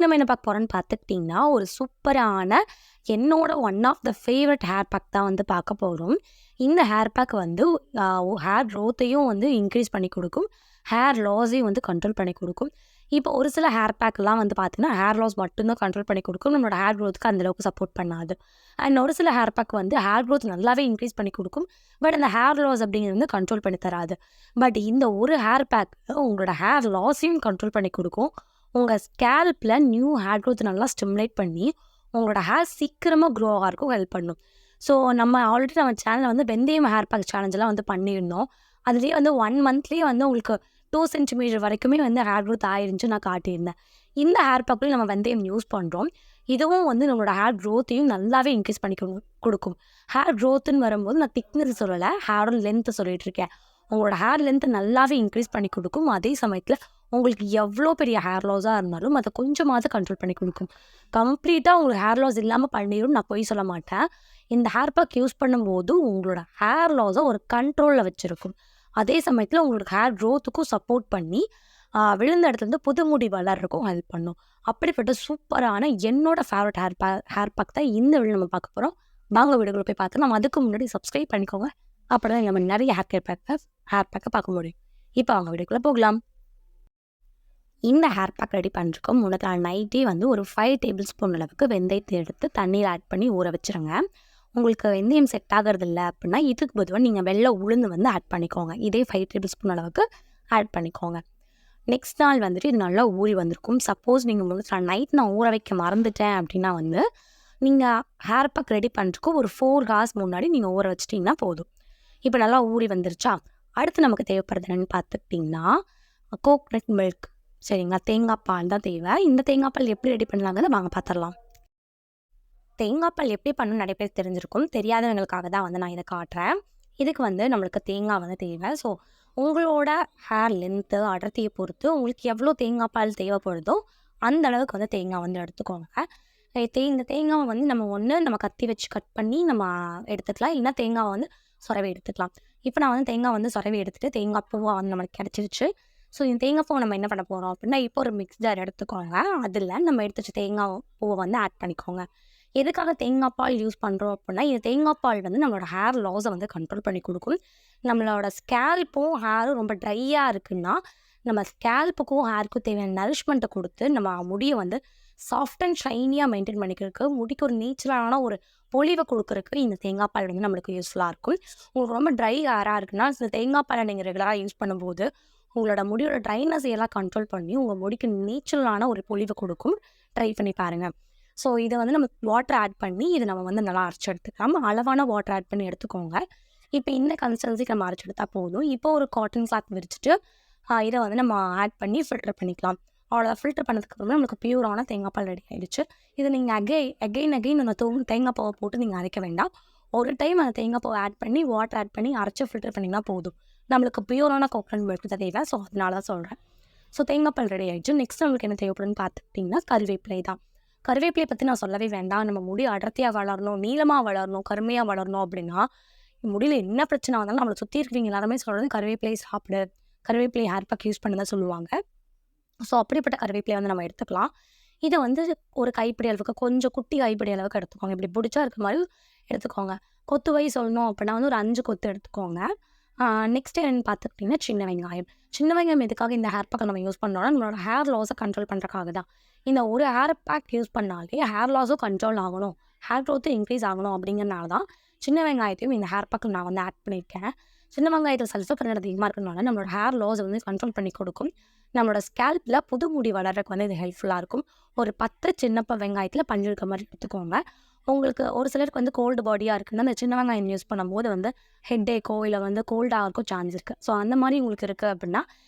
நம்ம என்ன பார்க்க போகிறோம்னு பார்த்துக்கிட்டிங்கன்னா ஒரு சூப்பரான என்னோட one of the favourite hair pack தான் வந்து பார்க்க போகிறோம். இந்த ஹேர் பேக் வந்து ஹேர் க்ரோத்தையும் வந்து இன்க்ரீஸ் பண்ணி கொடுக்கும், ஹேர் லாஸையும் வந்து கண்ட்ரோல் பண்ணி கொடுக்கும். இப்போ ஒரு சில ஹேர் பேக்லாம் வந்து பார்த்திங்கன்னா ஹேர் லாஸ் மட்டும்தான் கண்ட்ரோல் பண்ணி கொடுக்கும், நம்மளோட ஹேர் க்ரோத்துக்கு அந்தளவுக்கு சப்போர்ட் பண்ணாது. அண்ட் ஒரு சில ஹேர் பேக் வந்து ஹேர் க்ரோத் நல்லாவே இன்க்ரீஸ் பண்ணி கொடுக்கும், பட் அந்த ஹேர் லாஸ் அப்படிங்கிறது வந்து கண்ட்ரோல் பண்ணி தராது. பட் இந்த ஒரு ஹேர் பேக் உங்களோட ஹேர் லாஸையும் கண்ட்ரோல் பண்ணி கொடுக்கும், உங்கள் ஸ்கேல்பில் நியூ ஹேர் க்ரோத் நல்லா ஸ்டிமுலேட் பண்ணி உங்களோட ஹேர் சீக்கிரமாக க்ரோ ஆகிறதுக்கும் ஹெல்ப் பண்ணும். ஸோ நம்ம ஆல்ரெடி நம்ம சேனலில் வந்து வெந்தயம் ஹேர் பேக் சேலஞ்செலாம் வந்து பண்ணியிருந்தோம். அதுலேயே வந்து 1 மந்த்லேயே வந்து உங்களுக்கு 2 சென்டிமீட்டர் வரைக்குமே வந்து ஹேர் க்ரோத் ஆயிருந்துச்சு நான் காட்டியிருந்தேன். இந்த ஹேர் பேக்லேயும் நம்ம வெந்தயம் யூஸ் பண்ணுறோம். இதுவும் வந்து நம்மளோட ஹேர் க்ரோத்தையும் நல்லாவே இன்க்ரீஸ் பண்ணி கொடுக்கும். ஹேர் க்ரோத்துன்னு வரும்போது நான் திக்னஸ் சொல்லலை, ஹேரோட லென்த்து சொல்லிகிட்டு இருக்கேன். உங்களோட ஹேர் லென்த்தை நல்லாவே இன்க்ரீஸ் பண்ணி கொடுக்கும். அதே சமயத்தில் உங்களுக்கு எவ்வளோ பெரிய ஹேர் லாஸாக இருந்தாலும் அதை கொஞ்சமாவது கண்ட்ரோல் பண்ணி கொடுக்கும். கம்ப்ளீட்டாக உங்களுக்கு ஹேர் லாஸ் இல்லாமல் பண்ணிடும் நான் போய் சொல்ல மாட்டேன். இந்த ஹேர் பேக் யூஸ் பண்ணும்போது உங்களோட ஹேர் லாஸை ஒரு கண்ட்ரோலில் வச்சுருக்கும். அதே சமயத்தில் உங்களோட ஹேர் க்ரோத்துக்கும் சப்போர்ட் பண்ணி விழுந்த இடத்துலேருந்து புது முடி வளர்றதுக்கும் ஹெல்ப் பண்ணும். அப்படிப்பட்ட சூப்பரான என்னோட ஃபேவரட் ஹேர் பேக் தான் இந்த வீடியோ நம்ம பார்க்க போகிறோம். வாங்க வீடியோக்குள்ள போய் பார்த்து நம்ம அதுக்கு முன்னாடி சப்ஸ்கிரைப் பண்ணிக்கோங்க. அப்போ தான் நம்ம நிறைய ஹேர் பேக்கை பார்க்க முடியும். இப்போ அவங்க வீடியோக்குள்ளே போகலாம். இந்த ஹேர் பேக் ரெடி பண்ணுறதுக்கு முன்னே நைட்டே வந்து ஒரு 5 டேபிள் ஸ்பூன் அளவுக்கு வெந்தயத்தை எடுத்து தண்ணியில் ஆட் பண்ணி ஊற வச்சுருங்க. உங்களுக்கு வெந்தயம் செட் ஆகிறது இல்லை அப்படின்னா இதுக்கு பொதுவாக நீங்கள் வெள்ளை உளுந்து வந்து ஆட் பண்ணிக்கோங்க. இதே 5 டேபிள் ஸ்பூன் அளவுக்கு ஆட் பண்ணிக்கோங்க. நெக்ஸ்ட் நாள் வந்துட்டு இது நல்லா ஊறி வந்திருக்கும். சப்போஸ் நீங்கள் நைட் நான் ஊற வைக்க மறந்துட்டேன் அப்படின்னா வந்து நீங்கள் ஹேர் பேக் ரெடி பண்ணுறதுக்கு ஒரு 4 hours முன்னாடி நீங்கள் ஊற வச்சிட்டிங்கன்னா போதும். இப்போ நல்லா ஊறி வந்துருச்சா, அடுத்து நமக்கு தேவைப்படுறது என்னென்னு பார்த்துக்கிட்டிங்கன்னா கோகனட் மில்க். சரிங்களா, தேங்காய் பால் தான் தேவை. இந்த தேங்காய் பால் எப்படி ரெடி பண்ணலாங்கிறத வாங்க பார்த்துடலாம். தேங்காய் பால் எப்படி பண்ணணும்னு நிறைய பேர் தெரிஞ்சிருக்கும், தெரியாதவங்களுக்காக தான் வந்து நான் இதை காட்டுறேன். இதுக்கு வந்து நம்மளுக்கு தேங்காய் வந்து தேவை. ஸோ உங்களோட ஹேர் லென்த்து அடர்த்தியை பொறுத்து உங்களுக்கு எவ்வளோ தேங்காய் பால் தேவைப்படுதோ அந்த அளவுக்கு வந்து தேங்காய் வந்து எடுத்துக்கோங்க. இந்த தேங்காவை வந்து நம்ம கத்தி வச்சு கட் பண்ணி நம்ம எடுத்துக்கலாம், இல்லைன்னா தேங்காவை வந்து சொரவி எடுத்துக்கலாம். இப்போ நான் வந்து தேங்காய் வந்து சொரவி எடுத்துகிட்டு தேங்காய் பூவாக வந்து நம்மளுக்கு கிடச்சிருச்சு. ஸோ இந்த தேங்காய் பூவை நம்ம என்ன பண்ண போகிறோம் அப்படின்னா இப்போ ஒரு மிக்ஸ் ஜார் எடுத்துக்கோங்க. அதில் நம்ம எடுத்து வச்ச தேங்காய் பூவை வந்து ஆட் பண்ணிக்கோங்க. எதுக்காக தேங்காய் பால் யூஸ் பண்ணுறோம் அப்படின்னா இந்த தேங்காய் பால் வந்து நம்மளோட ஹேர் லாஸை வந்து கண்ட்ரோல் பண்ணி கொடுக்கும். நம்மளோட ஸ்கேல்ப்பும் ஹேரும் ரொம்ப ட்ரையாக இருக்குன்னா நம்ம ஸ்கேல்ப்புக்கும் ஹேருக்கும் தேவையான நரிஷ்மெண்ட்டை கொடுத்து நம்ம முடியை வந்து சாஃப்ட் அண்ட் ஷைனியாக மெயின்டைன் பண்ணிக்கிறதுக்கு, முடிக்கு ஒரு நேச்சுரலான ஒரு பொலிவை கொடுக்குறதுக்கு இந்த தேங்காய் பால் வந்து நம்மளுக்கு யூஸ்ஃபுல்லாக இருக்கும். உங்களுக்கு ரொம்ப ட்ரை ஹேராக இருக்குன்னா இந்த தேங்காய் பாலை நீங்கள் ரெகுலராக யூஸ் பண்ணும்போது உங்களோட முடியோட ட்ரைனஸை எல்லாம் கண்ட்ரோல் பண்ணி உங்கள் முடிக்கு நேச்சுரலான ஒரு பொலிவை கொடுக்கும். ட்ரை பண்ணி பாருங்கள். ஸோ இதை வந்து நம்ம வாட்டர் ஆட் பண்ணி இதை நம்ம வந்து நல்லா அரைச்சி எடுத்துக்கலாம். அளவான வாட்டர் ஆட் பண்ணி எடுத்துக்கோங்க. இப்போ இந்த கன்சிஸ்டன்சிக்கு நம்ம அரைச்சி எடுத்தால் போதும். இப்போ ஒரு காட்டன் கிளாத் விரிச்சிட்டு இதை வந்து நம்ம ஆட் பண்ணி ஃபில்டர் பண்ணிக்கலாம். அவ்வளோதான். ஃபில்டர் பண்ணதுக்கப்புறமா நம்மளுக்கு பியூரான தேங்காய் பால் ரெடி ஆகிடுச்சு. இதை நீங்கள் அகைன் அந்த தேங்காய் பாவை போட்டு நீங்கள் அரைக்க வேண்டாம். ஒரு டைம் அந்த தேங்காய் பாவை ஆட் பண்ணி வாட்டர் ஆட் பண்ணி அரைச்சி ஃபில்டர் பண்ணிங்கன்னா போதும். நம்மளுக்கு பியூரான கோகனட் மில்க் தான் தேவை. ஸோ அதனால தான் சொல்கிறேன். ஸோ தேங்காய் பால் ரெடி ஆகிடுச்சு. நெக்ஸ்ட் நம்மளுக்கு என்ன தேவைப்படுன்னு பார்த்துக்கிட்டிங்கன்னா கருவேப்பிலை தான். கருவேப்பிலை பற்றி நான் சொல்லவே வேண்டாம். நம்ம முடி அடர்த்தியாக வளரணும், நீளமாக வளரணும், கருமையாக வளரணும் அப்படின்னா முடியல என்ன பிரச்சனை வந்தாலும் நம்மளை சுற்றி இருக்கிறவங்க எல்லாருமே சொல்கிறது கருவேப்பிலை சாப்பிடு, கருவேப்பிலை ஹேர் பேக் யூஸ் பண்ண தான் சொல்லுவாங்க. ஸோ அப்படிப்பட்ட கருவேப்பிலை வந்து நம்ம எடுத்துக்கலாம். இதை வந்து ஒரு கைப்பிடி அளவுக்கு, கொஞ்சம் குட்டி கைப்பிடி அளவுக்கு எடுத்துக்கோங்க. இப்படி பிடிச்சா இருக்க மாதிரி எடுத்துக்கோங்க. கொத்து வை சொல்லணும் அப்படின்னா வந்து ஒரு 5 கொத்து எடுத்துக்கோங்க. நெக்ஸ்ட் என்னென்னு பார்த்துக்கிட்டிங்கன்னா சின்ன வெங்காயம் எதுக்காக இந்த ஹேர் பேக்கை நம்ம யூஸ் பண்ணோம்னா நம்மளோட ஹேர் லாஸை கண்ட்ரோல் பண்ணுறக்காக தான். இந்த ஒரு ஹேர் பேக் யூஸ் பண்ணாலே ஹேர் லாஸும் கண்ட்ரோல் ஆகணும், ஹேர் க்ரோத்தும் இன்க்ரீஸ் ஆகணும் அப்படிங்கிறனால தான் சின்ன வெங்காயத்தையும் இந்த ஹேர் பேக்கில் நான் வந்து ஆட் பண்ணியிருக்கேன். சின்ன வெங்காயத்தில் சல்ஃபர் கண்டென்ட் அதிகமாக இருக்கிறதுனால நம்மளோட ஹேர் லாஸை வந்து கண்ட்ரோல் பண்ணி கொடுக்கும். நம்மளோட ஸ்கேல்பில் புது முடி வளர்றதுக்கு வந்து இது ஹெல்ப்ஃபுல்லாக இருக்கும். ஒரு 10 சின்ன வெங்காயத்தில் பஞ்சு இருக்க மாதிரி எடுத்துக்கோங்க. உங்களுக்கு ஒரு சிலருக்கு வந்து கோல்டு பாடியாக இருக்குன்னா அந்த சின்ன வெங்காயம் யூஸ் பண்ணும்போது வந்து ஹெட்டேக்கோ இல்லை வந்து கோல்டாக இருக்கும் சான்ஸ் இருக்குது. ஸோ அந்த மாதிரி உங்களுக்கு இருக்குது அப்படின்னா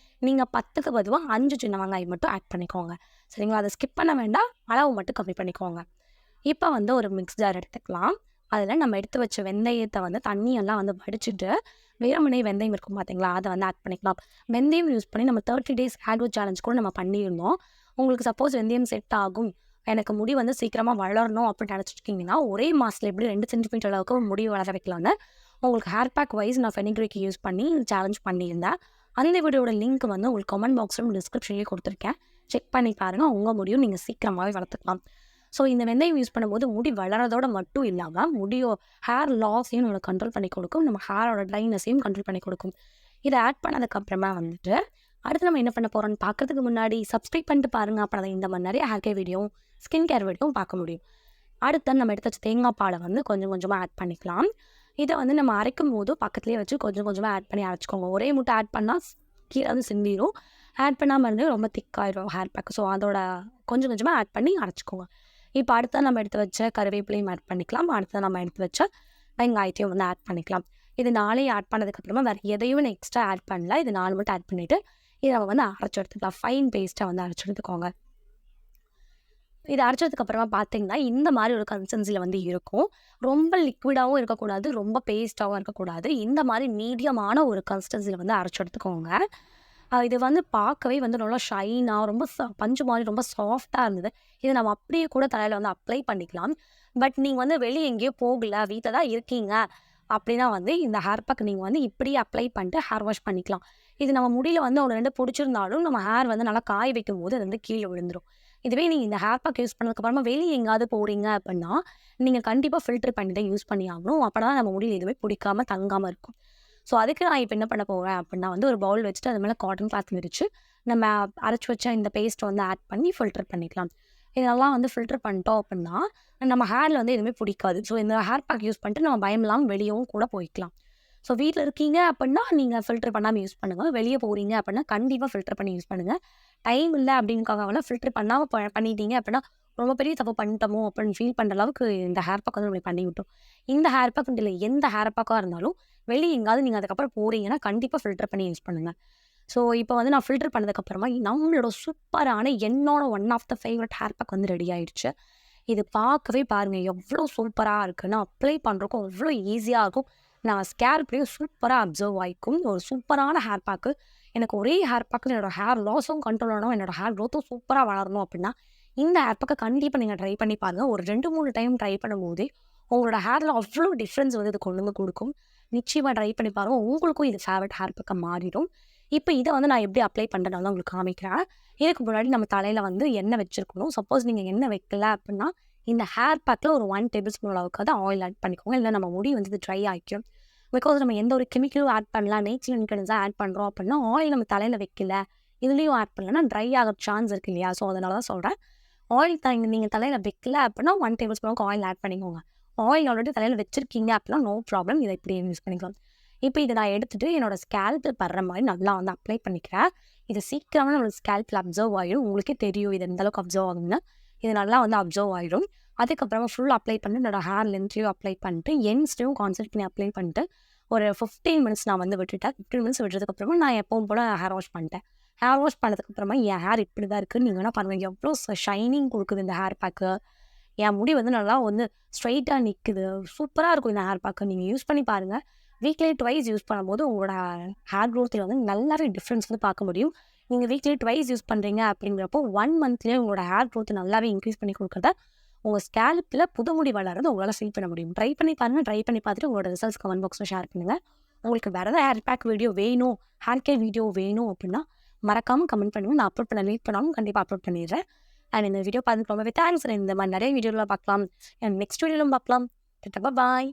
நீங்கள் 10க்கு பொதுவாக 5 சின்ன வெங்காயம் மட்டும் ஆட் பண்ணிக்கோங்க. சரிங்களா, அதை ஸ்கிப் பண்ண வேண்டாம், அளவு மட்டும் கம்மி பண்ணிக்கோங்க. இப்போ வந்து ஒரு மிக்ஸ் ஜார் எடுத்துக்கலாம். அதில் நம்ம எடுத்து வச்ச வெந்தயத்தை வந்து தண்ணியெல்லாம் வந்து வடிச்சிட்டு வெறுமனே வெந்தயம் இருக்கும் பார்த்தீங்களா, அதை வந்து ஆட் பண்ணிக்கலாம். வெந்தயம் யூஸ் பண்ணி நம்ம 30 days ஹேர் க்ரோத் சேலஞ்ச் கூட நம்ம பண்ணியிருந்தோம். உங்களுக்கு சப்போஸ் வெந்தயம் செட் ஆகும், எனக்கு முடி வந்து சீக்கிரமாக வளரணும் அப்படின்னு நினச்சிருக்கீங்கன்னா ஒரே மாதத்தில் எப்படி 2 சென்டிமீட்டர் அளவுக்கு முடி வளர வைக்கலான்னு உங்களுக்கு ஹேர் பேக் வைஸ் நான் ஃபெனிக்ரிக் யூஸ் பண்ணி சேலஞ்ச் பண்ணியிருந்தேன். அந்த வீடியோட லிங்க் வந்து உங்களுக்கு கமெண்ட் பாக்ஸில் டிஸ்கிரிப்ஷன்லேயே கொடுத்துருக்கேன். செக் பண்ணி பாருங்கள். உங்கள் முடியும் நீங்கள் சீக்கிரமாகவே வளர்த்துக்கலாம். ஸோ இந்த வெந்தயம் யூஸ் பண்ணும்போது முடி வளரதோட மட்டும் இல்லாமல் ஹேர் லாஸையும் நம்மளை கண்ட்ரோல் பண்ணி கொடுக்கும். நம்ம ஹேரோட ட்ரைனஸையும் கண்ட்ரோல் பண்ணி கொடுக்கும். இதை ஆட் பண்ணதுக்கப்புறமா வந்துட்டு அடுத்து நம்ம என்ன பண்ண போகிறோம்னு பார்க்கறதுக்கு முன்னாடி சப்ஸ்கிரைப் பண்ணிட்டு பாருங்கள். அப்போ தான் இந்த மாதிரி நிறைய ஹேர் கேர் வீடியோவும் ஸ்கின் கேர் வீடியோவும் பார்க்க முடியும். அடுத்து நம்ம எடுத்து வச்ச தேங்காய் பாலை வந்து கொஞ்சம் கொஞ்சமாக ஆட் பண்ணிக்கலாம். இதை வந்து நம்ம அரைக்கும் போது பக்கத்துலேயே வச்சு கொஞ்சம் கொஞ்சமாக ஆட் பண்ணி அரைச்சிக்கோங்க. ஒரே முட்டை ஆட் பண்ணால் கீழே வந்து சிந்திரும். ஆட் பண்ணாமல் இருந்து ரொம்ப திக்காயிடும் ஹேர் பேக். ஸோ அதோட கொஞ்சம் கொஞ்சமாக ஆட் பண்ணி அரைச்சிக்கோங்க. இப்போ அடுத்த நம்ம எடுத்து வச்ச கருவேப்பிலையும் ஆட் பண்ணிக்கலாம். அடுத்து நம்ம எடுத்து வச்ச வெங்காயத்தையும் வந்து ஆட் பண்ணிக்கலாம். இது 4 ஆட் பண்ணதுக்கப்புறமா வேறு எதையும் நான் எக்ஸ்ட்ரா ஆட் பண்ணல. இது 4 மட்டும் ஆட் பண்ணிவிட்டு இதை நம்ம வந்து அரைச்சி எடுத்துக்கலாம். ஃபைன் பேஸ்ட்டாக வந்து அரைச்சி எடுத்துக்கோங்க. இதை அரைச்சதுக்கப்புறமா பார்த்தீங்கன்னா இந்த மாதிரி ஒரு கன்சிஸ்டன்சியில் வந்து இருக்கும். ரொம்ப லிக்விடாகவும் இருக்கக்கூடாது, ரொம்ப பேஸ்ட்டாகவும் இருக்கக்கூடாது. இந்த மாதிரி மீடியமான ஒரு கன்சிஸ்டன்சியில் வந்து அரைச்சி எடுத்துக்கோங்க. இது வந்து பார்க்கவே வந்து நல்லா ஷைனாக ரொம்ப பஞ்சு மாதிரி ரொம்ப சாஃப்டாக இருந்தது. இதை நம்ம அப்படியே கூட தலையில் வந்து அப்ளை பண்ணிக்கலாம். பட் நீங்கள் வந்து வெளியே எங்கேயோ போகலை, வீட்டில் தான் இருக்கீங்க அப்படின்னா வந்து இந்த ஹேர் பேக் நீங்கள் வந்து இப்படியே அப்ளை பண்ணிட்டு ஹேர் வாஷ் பண்ணிக்கலாம். இது நம்ம முடியில் வந்து 1-2 பிடிச்சிருந்தாலும் நம்ம ஹேர் வந்து நல்லா காய வைக்கும் போது அது வந்து கீழே விழுந்துடும். இதுவே நீங்கள் இந்த ஹேர் பேக் யூஸ் பண்ணதுக்கப்புறமா வெளியே எங்கேயாவது போகிறீங்க அப்படின்னா நீங்கள் கண்டிப்பாக ஃபில்டர் பண்ணி தான் யூஸ் பண்ணி ஆகணும். அப்போ தான் நம்ம முடியில் எதுவுமே பிடிக்காம தங்காமல் இருக்கும். ஸோ அதுக்கு நான் இப்போ என்ன பண்ண போகிறேன் அப்படின்னா வந்து ஒரு பவுல் வச்சுட்டு அது மேலே காட்டன் கிளாத் விரிச்சு நம்ம அரைச்சி வச்ச இந்த பேஸ்ட்டை வந்து ஆட் பண்ணி ஃபில்டர் பண்ணிக்கலாம். இதெல்லாம் வந்து ஃபில்டர் பண்ணிட்டோம் அப்படின்னா நம்ம ஹேரில் வந்து எதுவுமே பிடிக்காது. ஸோ இந்த ஹேர் பேக் யூஸ் பண்ணிட்டு நம்ம பயம் இல்லாமல் வெளியவும் கூட போய்க்கலாம். ஸோ வீட்டில் இருக்கீங்க அப்படின்னா நீங்கள் ஃபில்டர் பண்ணாமல் யூஸ் பண்ணுங்கள். வெளியே போகிறீங்க அப்படின்னா கண்டிப்பாக ஃபில்டர் பண்ணி யூஸ் பண்ணுங்கள். டைம் இல்லை அப்படின்னுக்காக ஃபில்டர் பண்ணாமல் பண்ணிட்டீங்க அப்படின்னா ரொம்ப பெரிய தப்பு பண்ணிட்டோமோ அப்படின்னு ஃபீல் பண்ணுற அளவுக்கு இந்த ஹேர் பேக் வந்து நம்மளுக்கு பண்ணி விட்டோம். இந்த ஹேர் பேக் இல்லை எந்த ஹேர் பேக்காக இருந்தாலும் வெளியே எங்காவது நீங்கள் அதுக்கப்புறம் போகிறீங்கன்னா கண்டிப்பாக ஃபில்டர் பண்ணி யூஸ் பண்ணுங்கள். ஸோ இப்போ வந்து நான் ஃபில்டர் பண்ணதுக்கப்புறமா நம்மளோட சூப்பரான என்னோட one of the favourite hair pack வந்து ரெடி ஆகிடுச்சு. இது பார்க்கவே பாருங்கள் எவ்வளோ சூப்பராக இருக்குது. நான் அப்ளை பண்ணுறக்கும் அவ்வளோ ஈஸியாக இருக்கும். நான் ஸ்கேல்ப்லேயும் சூப்பராக அப்சர்வ் ஆகிக்கும். ஒரு சூப்பரான ஹேர் பேக்கு. எனக்கு ஒரே ஹேர் பேக்கில் என்னோடய ஹேர் லாஸும் கண்ட்ரோல் ஆகணும், என்னோடய ஹேர் க்ரோத்தும் சூப்பராக வளரணும் அப்படின்னா இந்த ஹேர் பேக்கை கண்டிப்பாக நீங்கள் ட்ரை பண்ணி பாருங்கள். ஒரு 2-3 டைம் ட்ரை பண்ணும்போதே உங்களோட ஹேரில் அவ்வளோ டிஃப்ரென்ஸ் வந்து இது கொண்டு வந்து கொடுக்கும். நிச்சயமாக ட்ரை பண்ணி பாருங்கள். உங்களுக்கும் இது ஃபேவரட் ஹேர் பேக்காக மாறிடும். இப்போ இதை வந்து நான் எப்படி அப்ளை பண்ணுறதுனால உங்களுக்கு காமிக்கிறேன். இதுக்கு முன்னாடி நம்ம தலையில் வந்து எண்ணெய் வச்சுருக்கணும். சப்போஸ் நீங்கள் எண்ணெய் வைக்கல அப்படின்னா இந்த ஹேர் பேக்கில் ஒரு 1 டேபிள் ஸ்பூன் அளவுக்கு தான் ஆயில் ஆட் பண்ணிக்கோங்க. இல்லை நம்ம முடி வந்து இது ட்ரை ஆகிக்கும். பிகாஸ் நம்ம எந்த ஒரு கெமிக்கலும் ஆட் பண்ணலாம், நேச்சுரல் இன்க்ரீடியன்ஸாக ஆட் பண்ணுறோம் அப்படின்னா ஆயில் நம்ம தலையில் வைக்கல, இதுலேயும் ஆட் பண்ணலன்னா ட்ரை ஆகிற சான்ஸ் இருக்கு இல்லையா? ஸோ அதனால தான் சொல்கிறேன். ஆயில் நீங்கள் தலையில் வைக்கல அப்படின்னா 1 டேபிள் ஸ்பூனுக்கு ஆயில் ஆட் பண்ணிக்கோங்க. ஆயில் ஆல்ரெடி தலையில் வச்சுருக்கீங்க அப்படின்னா நோ ப்ராப்ளம், இதை இப்படியே யூஸ் பண்ணிக்கலாம். இப்போ இதை நான் எடுத்துகிட்டு என்னோடய ஸ்கேல்பில் படுற மாதிரி நல்லா வந்து அப்ளை பண்ணிக்கிறேன். இது சீக்கிரமாக நம்மளோட ஸ்கேல்பில் அப்சர்வ் ஆகிடும். உங்களுக்கே தெரியும் இது எந்தளவுக்கு அப்சர்வ் ஆகுதுன்னு. இது நல்லா வந்து அப்சர்வ் ஆகிடும். அதுக்கப்புறமா ஃபுல் அப்ளை பண்ணி என்னோடய ஹேர் லென்த்லேயும் அப்ளை பண்ணிட்டு எண்ட்ஸ்லையும் கான்சென்ட்ரேட் பண்ணி அப்ளை பண்ணிட்டு ஒரு 15 மினிட்ஸ் நான் வந்து விட்டுட்டேன். 15 மினிட்ஸ் விட்டதுக்கப்புறமா நான் எப்பவும் போல் ஹேர் வாஷ் பண்ணிட்டேன். ஹேர் வாஷ் பண்ணதுக்கப்புறமா என் ஹேர் இப்படி தான் இருக்குது. நீங்கள் வேணால் பாருங்கள் எவ்வளோ ஷைனிங் கொடுக்குது இந்த ஹேர் பேக்கு. என் முடி வந்து நல்லா வந்து ஸ்ட்ரைட்டாக நிற்குது. சூப்பராக இருக்கும் இந்த ஹேர் பேக்கு. நீங்கள் யூஸ் பண்ணி பாருங்கள். வீக்லி ட்வைஸ் யூஸ் பண்ணும்போது உங்களோட ஹேர் க்ரோத்தில் வந்து நல்லாவே டிஃப்ரென்ஸ் வந்து பார்க்க முடியும். நீங்கள் வீக்லி ட்வைஸ் யூஸ் பண்ணுறீங்க அப்படிங்கிறப்போ 1 மந்த்லேயே உங்களோட ஹேர் க்ரோத் நல்லாவே இன்க்ரீஸ் பண்ணி கொடுக்குறத உங்கள் ஸ்கேல்பில் புது முடி வளர்றது உங்களால் ஃபீல் பண்ண முடியும். ட்ரை பண்ணி பாருங்கள். ட்ரை பண்ணி பார்த்துட்டு உங்களோட ரிசல்ட்ஸ் கமெண்ட் பாக்ஸில் ஷேர் பண்ணுங்கள். உங்களுக்கு வேறு ஏதாவது ஹேர் பேக் வீடியோ வேணும், ஹேர் கேர் வீடியோ வேணும் அப்படின்னா மறக்காமல் கமெண்ட் பண்ணுங்கள். நான் அப்லோட் பண்ண லேட் பண்ணாலும் கண்டிப்பாக அப்லோட் பண்ணிடுறேன். அண்ட் இந்த வீடியோ பார்த்துட்டு ரொம்பவே தேங்க்ஸ். இந்த மாதிரி நிறைய வீடியோவில் பார்க்கலாம். நெக்ஸ்ட் வீடியோவிலும் பார்க்கலாம். பாய்.